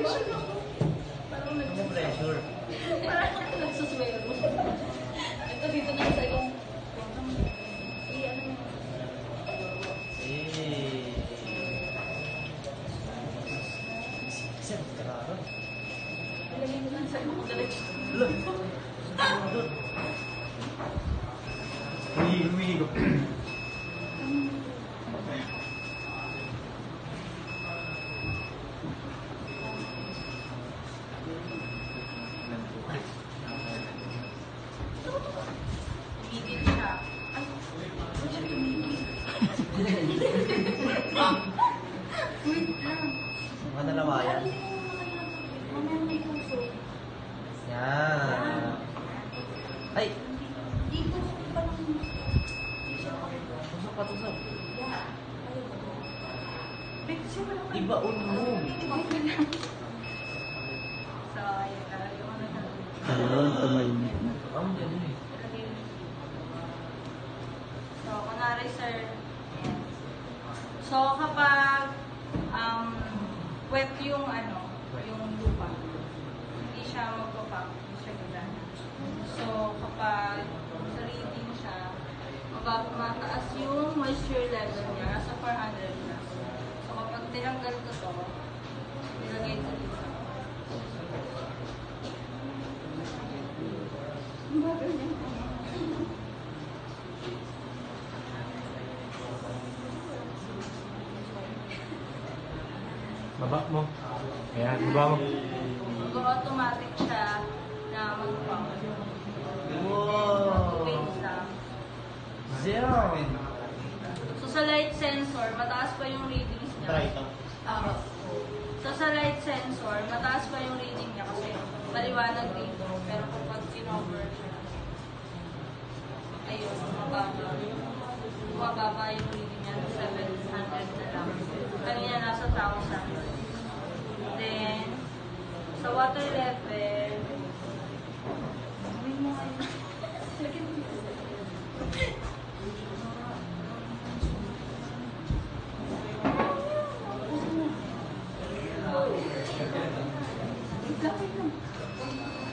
Parang Pressure. parang nagsuswero. Ito dito na sa ibang... ano mo? Eh. Sir, kararo. Ilagay ko lang sa ibang diretso. Look. Uwi ko. Tumigil siya. Ay, ba't siya tumigil? Wait lang. Mga nalawayan. Hindi mo makailang tubig. Mamaya may puso. Yan. Ay! Dito pa lang. Hindi siya makailang. Tusok pa, tusok. Yeah. Wait, kasi wala pa. Ibaon mo. So, ayan. Lalagyan ko na sa- Ayun, tumahimik na. Ang ganda eh. So, kunwari sir, ayan. So, kapag wet yung yung lupa, hindi siya magpapak, hindi siya gagana. So, kapag sa reading siya, mataas yung moisture level niya, nasa 400 na. So, kapag tinanggal ko to, nilagay ko dito. Ang bagal niya. Baba mo. Ayan, baba mo. Mag-automatic siya na mag-pump. Wow! Wings lang. Zero! So sa light sensor, mataas pa yung readings niya. Try ito. So sa light sensor, mataas pa yung reading niya kasi maliwanag dito. Pero kapag kinover siya, ayun, mababa yung reading niya. 700 na lang. Kanina nasa 1,000. Then, sa water level, gawin mo ngayon. Lagyan mo dito.